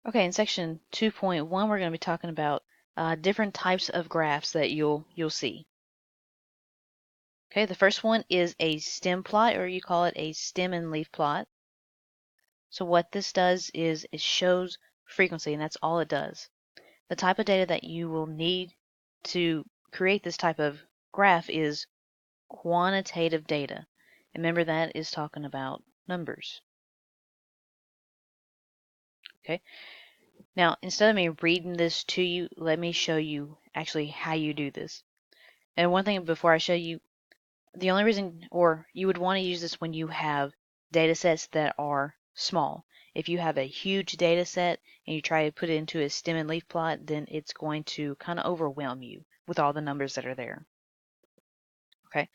Okay, in section 2.1, we're going to be talking about different types of graphs that you'll see. Okay, the first one is a stem plot, or you call it a stem and leaf plot. So what this does is it shows frequency, and that's all it does. The type of data that you will need to create this type of graph is quantitative data. And remember, that is talking about numbers. Okay. Now, instead of me reading this to you, let me show you actually how you do this. And one thing before I show you, the only reason, or you would want to use this when you have data sets that are small. If you have a huge data set and you try to put it into a stem and leaf plot, then it's going to kind of overwhelm you with all the numbers that are there. Okay.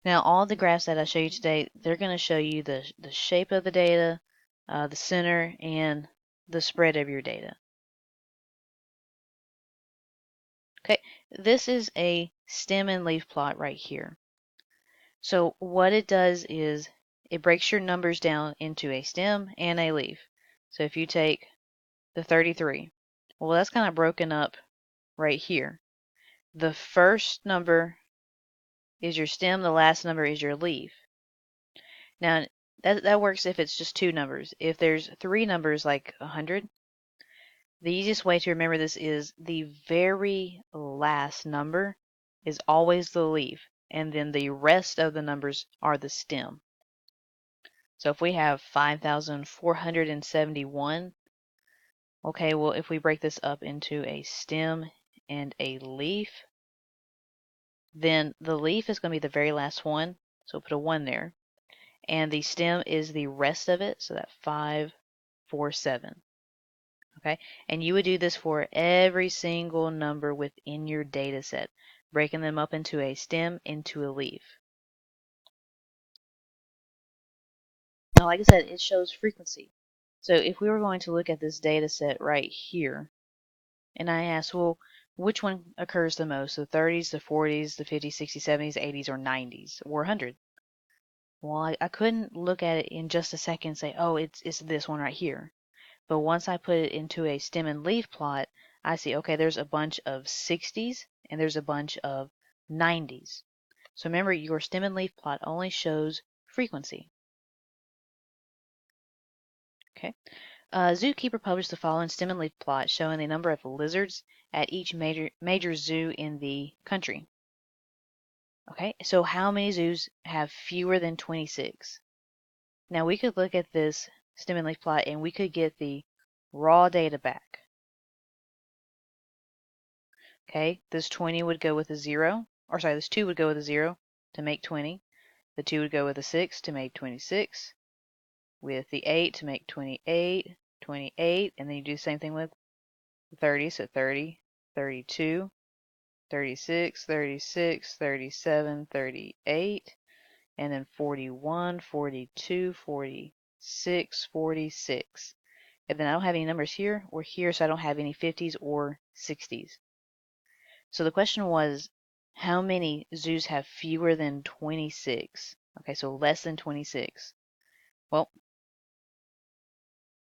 Now, all the graphs that I show you today, they're going to show you the shape of the data, the center, and the spread of your data. Okay, this is a stem and leaf plot right here. So what it does is it breaks your numbers down into a stem and a leaf. So if you take the 33, well, that's kind of broken up right here. The first number is your stem, the last number is your leaf. Now, that works if it's just two numbers. If there's three numbers like 100, the easiest way to remember this is the very last number is always the leaf, and then the rest of the numbers are the stem. So if we have 5,471, okay, well, if we break this up into a stem and a leaf, then the leaf is going to be the very last one, so we'll put a 1 there. And the stem is the rest of it, so that 547. Okay, and you would do this for every single number within your data set, breaking them up into a stem, into a leaf. Now, like I said, it shows frequency. So if we were going to look at this data set right here, and I asked, well, which one occurs the most? The 30s, the 40s, the 50s, 60s, 70s, 80s, or 90s, or 100? Well, I couldn't look at it in just a second and say, oh, it's this one right here. But once I put it into a stem and leaf plot, I see, okay, there's a bunch of 60s and there's a bunch of 90s. So remember, your stem and leaf plot only shows frequency. Okay. Zookeeper published the following stem and leaf plot showing the number of lizards at each major zoo in the country. Okay, so how many zoos have fewer than 26? Now we could look at this stem and leaf plot and we could get the raw data back. Okay, this 20 would go with a 0, or sorry, this 2 would go with a 0 to make 20. The 2 would go with a 6 to make 26. With the 8 to make 28, 28, and then you do the same thing with 30, so 30, 32, 36, 36, 37, 38, and then 41, 42, 46, 46. And then I don't have any numbers here or here, so I don't have any 50s or 60s. So the question was, how many zoos have fewer than 26? Okay, so less than 26. Well,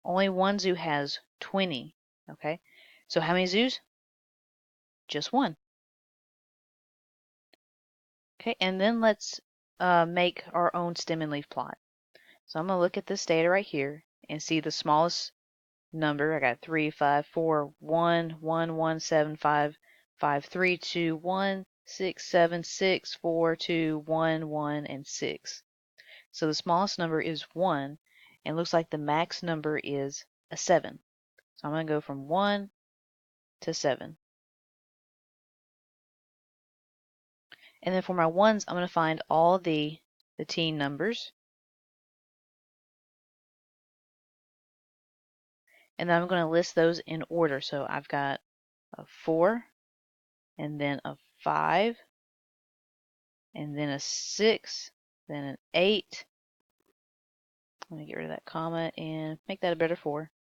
only one zoo has 20. Okay, so how many zoos? Just one. Okay, and then let's make our own stem and leaf plot. So I'm going to look at this data right here and see the smallest number. I got 3, 5, 4, 1, 1, 1, 7, 5, 5, 3, 2, 1, 6, 7, 6, 4, 2, 1, 1, and 6. So the smallest number is 1, and it looks like the max number is a 7. So I'm going to go from 1 to 7. And then for my 1s, I'm going to find all the teen numbers. And then I'm going to list those in order. So I've got a 4, and then a 5, and then a 6, then an 8. Let me get rid of that comma and make that a better 4.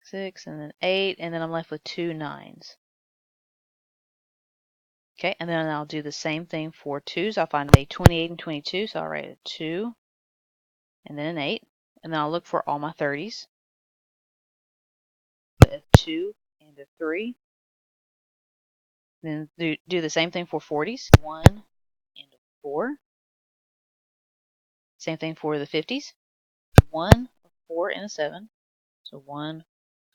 6, and then 8, and then I'm left with 2 9s. Okay, and then I'll do the same thing for 2s. I'll find a 28 and 22, so I'll write a 2, and then an 8. And then I'll look for all my 30s. a 2 and a 3. Then do the same thing for 40s. 1 and a 4. Same thing for the 50s. 1, a 4, and a 7. So 1,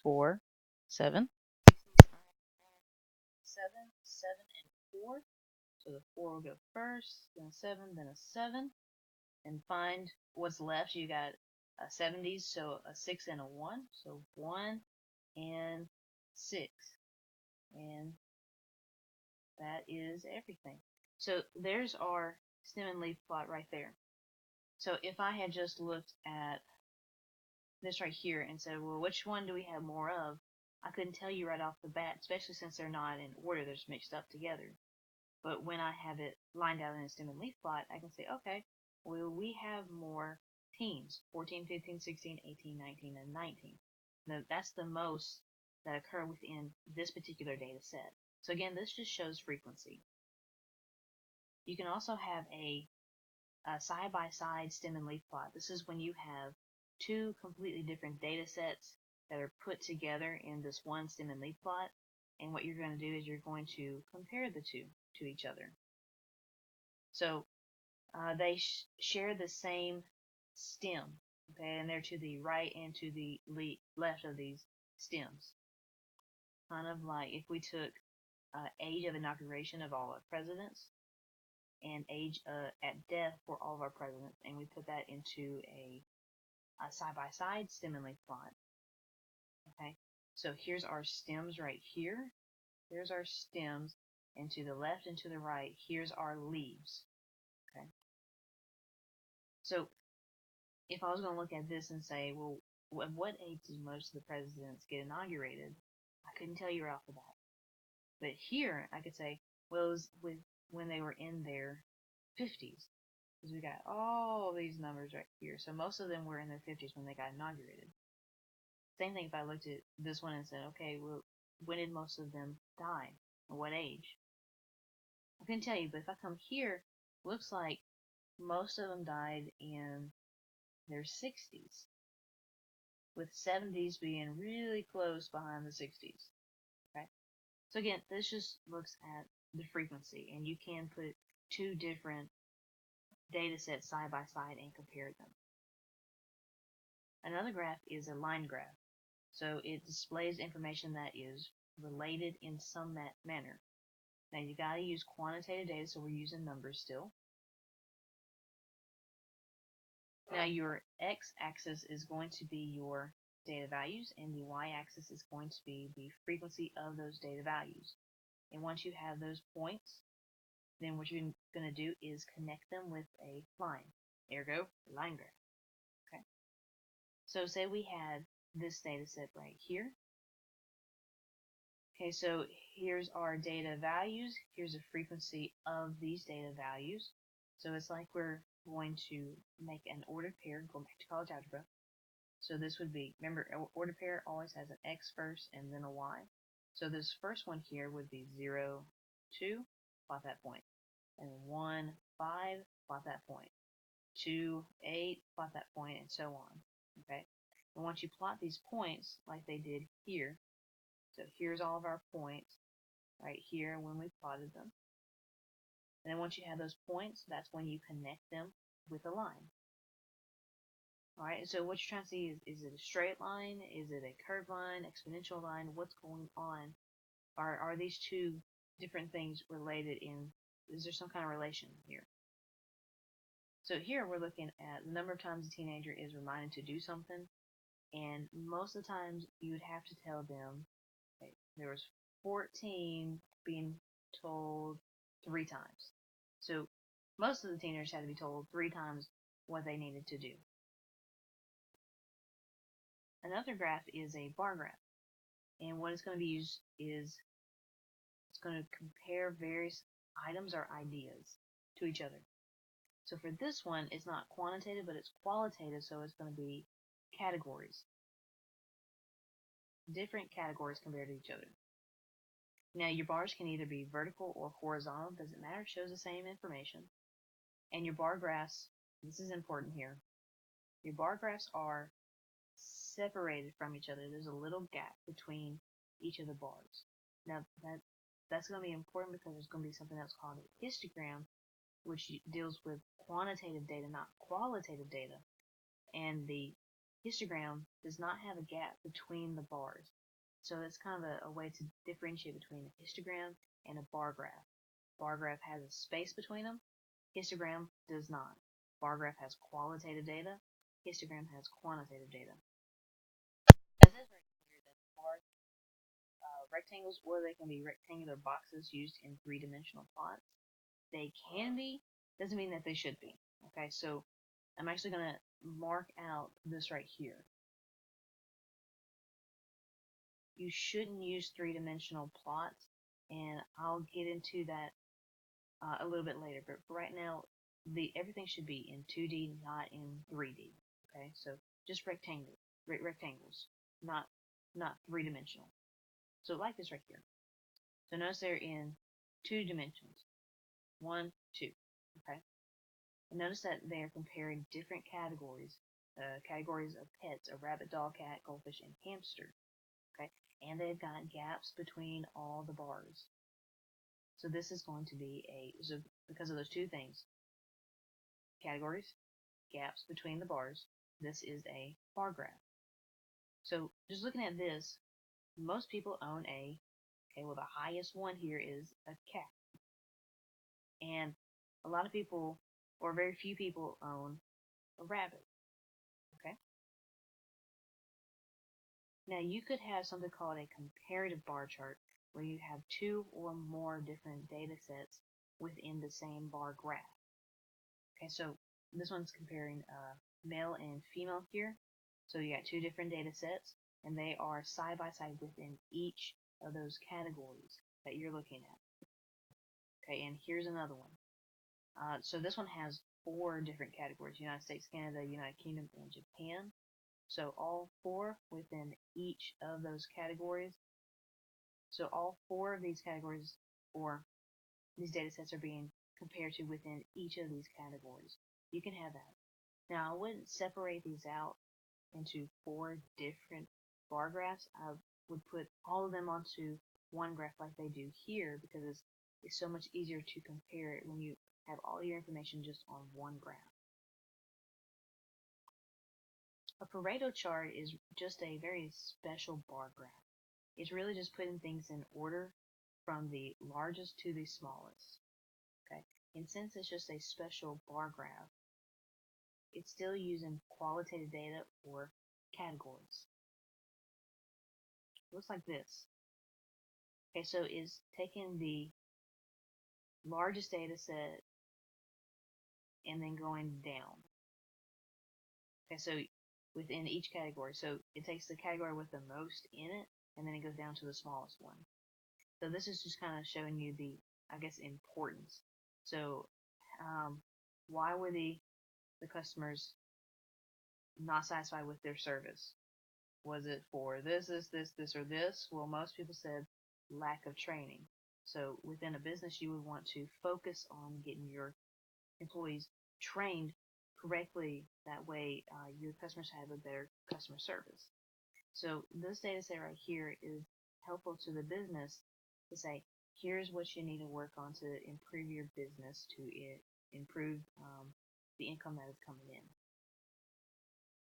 4, 7. 7, 7, and 4. So the 4 will go first, then a 7, then a 7. And find what's left. You got a 70s, so a 6 and a 1. So 1 and 6. And that is everything. So there's our stem and leaf plot right there. So if I had just looked at this right here and said, well, which one do we have more of? I couldn't tell you right off the bat, especially since they're not in order, they're just mixed up together. But when I have it lined out in a stem and leaf plot, I can say, okay, well, we have more teens, 14, 15, 16, 18, 19, and 19. Now, that's the most that occur within this particular data set. So again, this just shows frequency. You can also have a side-by-side stem and leaf plot. This is when you have two completely different data sets that are put together in this one stem and leaf plot. And what you're going to do is you're going to compare the two to each other. So they share the same stem, okay, and they're to the right and to the left of these stems. Kind of like if we took age of inauguration of all our presidents and age at death for all of our presidents, and we put that into a side-by-side stem and leaf plot. Okay, so here's our stems right here. Here's our stems, and to the left and to the right, here's our leaves. Okay, so if I was going to look at this and say, well, at what age did most of the presidents get inaugurated? I couldn't tell you right off the bat. But here, I could say, well, it was when they were in their 50s. Because we got all these numbers right here. So most of them were in their 50s when they got inaugurated. Same thing if I looked at this one and said, okay, well, when did most of them die? At what age? I couldn't tell you, but if I come here, looks like most of them died in their 60s. With 70s being really close behind the 60s. Okay, so again, this just looks at the frequency, and you can put two different data sets side by side and compare them. Another graph is a line graph, so it displays information that is related in some manner. Now you got to use quantitative data, so we're using numbers still. Now your x-axis is going to be your data values, and the y-axis is going to be the frequency of those data values. And once you have those points, then what you're going to do is connect them with a line. Ergo, line graph. Okay. So say we had this data set right here. Okay, so here's our data values. Here's the frequency of these data values. So it's like we're going to make an ordered pair, going back to college algebra. So this would be, remember, ordered pair always has an x first and then a y. So this first one here would be 0, 2, plot that point. And 1, 5, plot that point. 2, 8, plot that point, and so on. Okay. And once you plot these points like they did here, so here's all of our points right here when we plotted them. And then once you have those points, that's when you connect them with a line. Alright, so what you're trying to see is it a straight line? Is it a curved line, exponential line? What's going on? Are these two different things related is there some kind of relation here? So here we're looking at the number of times a teenager is reminded to do something, and most of the times you would have to tell them, okay, there was 14 being told 3 times. So most of the teenagers had to be told 3 times what they needed to do. Another graph is a bar graph, and what it's going to be used is it's going to compare various items or ideas to each other. So for this one, it's not quantitative, but it's qualitative, so it's going to be categories. Different categories compared to each other. Now your bars can either be vertical or horizontal, doesn't matter, it shows the same information. And your bar graphs, this is important here, your bar graphs are separated from each other. There's a little gap between each of the bars. Now that's going to be important because there's going to be something else called a histogram, which deals with quantitative data, not qualitative data. And the histogram does not have a gap between the bars. So that's kind of a way to differentiate between a histogram and a bar graph. Bar graph has a space between them. Histogram does not. Bar graph has qualitative data. Histogram has quantitative data. It says right here that bars, rectangles, or they can be rectangular boxes used in three-dimensional plots. They can be, doesn't mean that they should be. Okay, so I'm actually going to mark out this right here. You shouldn't use three-dimensional plots, and I'll get into that a little bit later. But for right now, everything should be in 2D, not in 3D. Okay, so just rectangles, not three-dimensional. So like this right here. So notice they're in 2 dimensions. 1, 2. Okay. And notice that they are comparing different categories. Categories of pets: a rabbit, dog, cat, goldfish, and hamster. Okay. And they've got gaps between all the bars. So this is going to be so because of those two things, categories, gaps between the bars, this is a bar graph. So just looking at this, most people own well, the highest one here is a cat. And a lot of people, or very few people, own a rabbit. Okay. Now you could have something called a comparative bar chart, where you have 2 or more different data sets within the same bar graph. Okay, so this one's comparing male and female here. So you got 2 different data sets, and they are side by side within each of those categories that you're looking at. Okay, and here's another one. So this one has 4 different categories: United States, Canada, United Kingdom, and Japan. So all 4 within each of those categories. So all 4 of these categories, or these data sets, are being compared to within each of these categories. You can have that. Now I wouldn't separate these out into 4 different bar graphs. I would put all of them onto one graph like they do here, because it's so much easier to compare it when you have all your information just on one graph. A Pareto chart is just a very special bar graph. It's really just putting things in order from the largest to the smallest. Okay, and since it's just a special bar graph, it's still using qualitative data or categories. It looks like this. Okay, so it's taking the largest data set and then going down. Okay, so within each category, so it takes the category with the most in it, and then it goes down to the smallest one. So this is just kind of showing you the, I guess, importance. So why were the customers not satisfied with their service? Was it for this, or this? Well, most people said lack of training. So within a business, you would want to focus on getting your employees trained correctly. That way, your customers have a better customer service. So this data set right here is helpful to the business to say, here's what you need to work on to improve your business, to improve the income that is coming in.